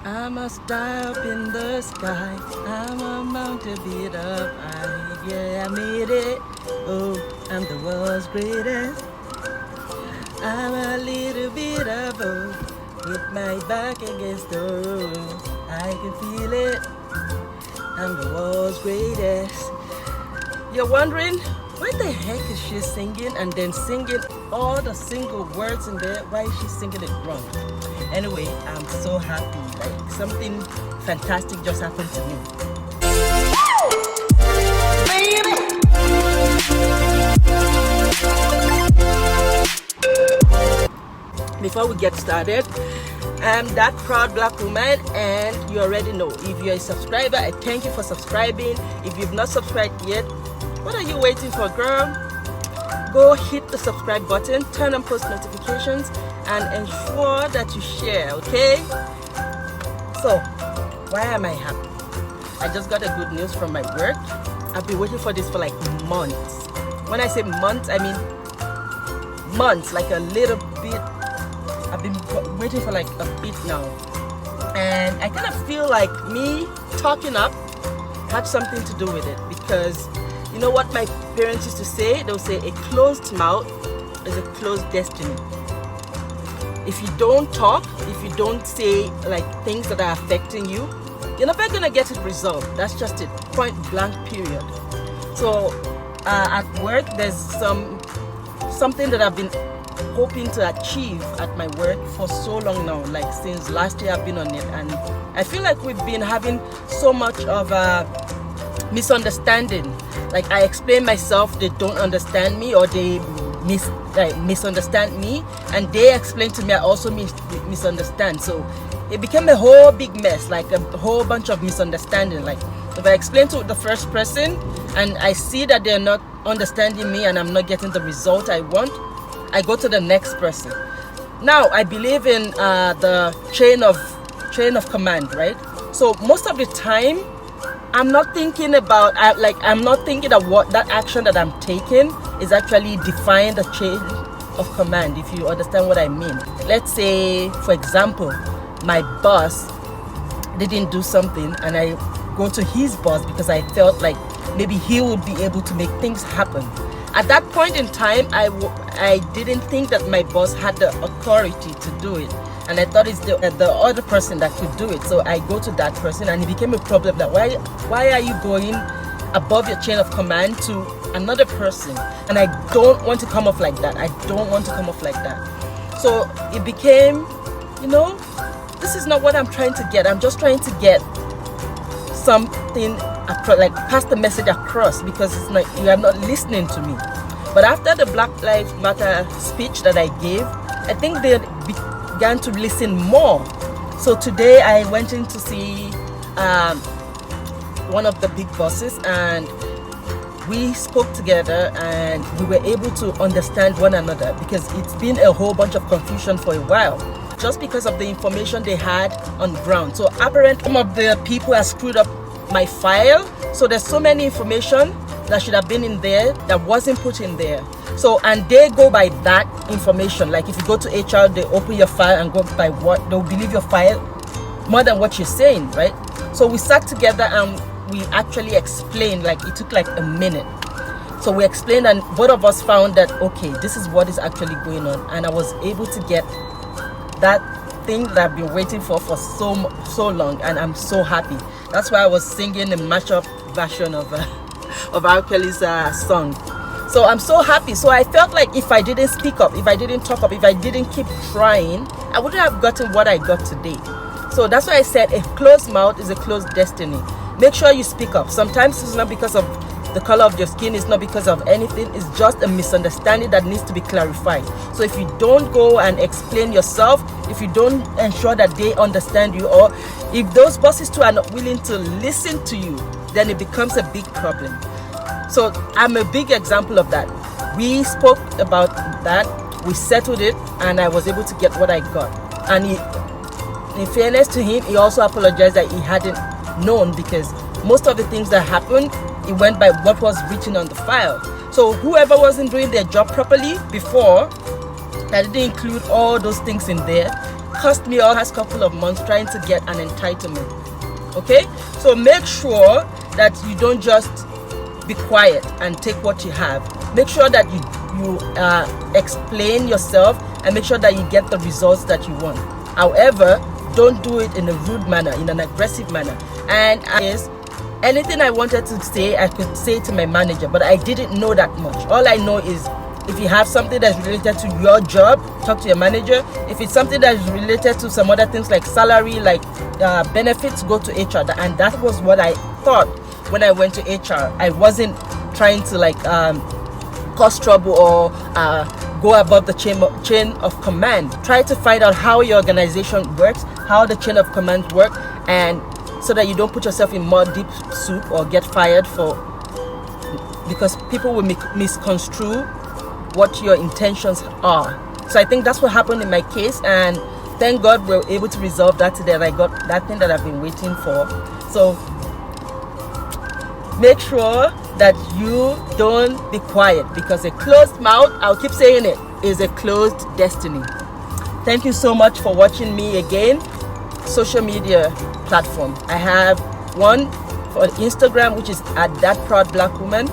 I'm a star up in the sky. I'm a mountain beat up high. Yeah, I made it. Oh, I'm the world's greatest. I'm a little bit of both, with my back against the road. I can feel it. I'm the world's greatest. You're wondering, why the heck is she singing and then singing all the single words in there? Why is she singing it wrong? Anyway, I'm so happy. Like, something fantastic just happened to me. Before we get started, I'm that proud black woman, and you already know, if you're a subscriber, I thank you for subscribing. If you've not subscribed yet, what are you waiting for, girl? Go hit the subscribe button, turn on post notifications, and ensure that you share, okay? So, why am I happy? I just got a good news from my work. I've been waiting for this for like months. When I say months, I mean months, like a little bit. I've been waiting for like a bit now. And I kind of feel like me talking up had something to do with it, because you know what my parents used to say? They'll say a closed mouth is a closed destiny. If you don't talk, if you don't say like things that are affecting you, you're never gonna get it resolved. That's just it, point blank period. So at work, there's something that I've been hoping to achieve at my work for so long now, like since last year I've been on it, and I feel like we've been having so much of a misunderstanding. Like, I explain myself, they don't understand me, or they misunderstand me, and they explain to me, I also misunderstand. So it became a whole big mess, like a whole bunch of misunderstanding. Like, if I explain to the first person and I see that they're not understanding me and I'm not getting the result I want, I go to the next person. Now, I believe in the chain of command, right? So most of the time, I'm not thinking about what that action that I'm taking is actually defying the chain of command, if you understand what I mean. Let's say, for example, my boss didn't do something and I go to his boss because I felt like maybe he would be able to make things happen. At that point in time, I didn't think that my boss had the authority to do it, and I thought it's the other person that could do it. So I go to that person, and it became a problem that why are you going above your chain of command to another person? And I don't want to come off like that. I don't want to come off like that. So it became, this is not what I'm trying to get. I'm just trying to get something across, like pass the message across, because it's not, you are not listening to me. But after the Black Lives Matter speech that I gave, I think they began to listen more. So today I went in to see one of the big bosses, and we spoke together and we were able to understand one another, because it's been a whole bunch of confusion for a while, just because of the information they had on ground. So apparently some of the people have screwed up my file, so there's so many information that should have been in there that wasn't put in there. So, and they go by that information. Like, if you go to HR, they open your file and go by what they'll believe your file more than what you're saying, right? So we sat together and we actually explained, like it took like a minute. So we explained, and both of us found that, okay, this is what is actually going on. And I was able to get that thing that I've been waiting for so long, and I'm so happy. That's why I was singing a mashup version of R. Kelly's song. So I'm so happy. So I felt like if I didn't speak up, if I didn't talk up, if I didn't keep trying, I wouldn't have gotten what I got today. So that's why I said a closed mouth is a closed destiny. Make sure you speak up. Sometimes it's not because of the color of your skin, it's not because of anything, it's just a misunderstanding that needs to be clarified. So if you don't go and explain yourself, if you don't ensure that they understand you, or if those bosses too are not willing to listen to you, then it becomes a big problem. So I'm a big example of that. We spoke about that, we settled it, and I was able to get what I got. And in fairness to him, he also apologized that he hadn't known, because most of the things that happened, it went by what was written on the file. So whoever wasn't doing their job properly before, that didn't include all those things in there, cost me all last couple of months trying to get an entitlement. Okay, so make sure that you don't just be quiet and take what you have. Make sure that you explain yourself and make sure that you get the results that you want. However, don't do it in a rude manner, in an aggressive manner. And anything I wanted to say, I could say to my manager, but I didn't know that much. All I know is if you have something that's related to your job, talk to your manager. If it's something that is related to some other things like salary, like benefits, go to HR. And that was what I thought when I went to HR. I wasn't trying to like cause trouble or go above the chain of command. Try to find out how your organization works, how the chain of command work, and so that you don't put yourself in more deep soup or get fired because people will misconstrue what your intentions are. So I think that's what happened in my case, and thank God we were able to resolve that today. I got that thing that I've been waiting for. So make sure that you don't be quiet, because a closed mouth, I'll keep saying it, is a closed destiny. Thank you so much for watching me again. Social media platform, I have one for Instagram, which is at thatproudblackwoman,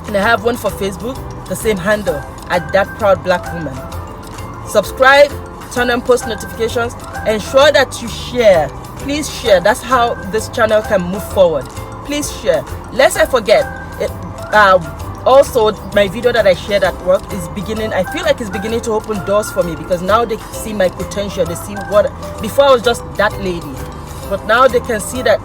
and I have one for Facebook, the same handle, at thatproudblackwoman. Subscribe, turn on post notifications, ensure that you share. Please share. That's how this channel can move forward. Please share. Lest I forget, also my video that I shared at work is beginning, I feel like it's beginning to open doors for me, because now they see my potential. They see what, before I was just that lady, but now they can see that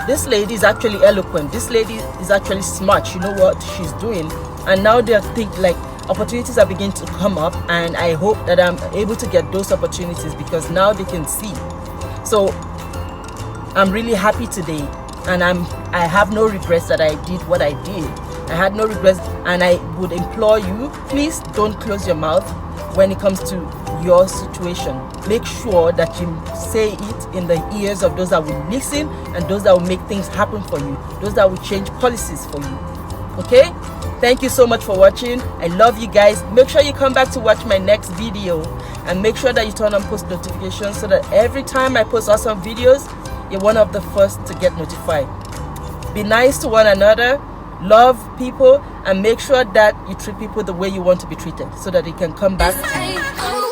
this lady is actually eloquent, this lady is actually smart, she knows what she's doing. And now they think like opportunities are beginning to come up, and I hope that I'm able to get those opportunities, because now they can see. So I'm really happy today, and I have no regrets that I did what I did. I had no regrets, and I would implore you, please don't close your mouth when it comes to your situation. Make sure that you say it in the ears of those that will listen, and those that will make things happen for you, those that will change policies for you. Okay? Thank you so much for watching. I love you guys. Make sure you come back to watch my next video, and make sure that you turn on post notifications so that every time I post awesome videos, you're one of the first to get notified. Be nice to one another, love people, and make sure that you treat people the way you want to be treated, so that they can come back to you.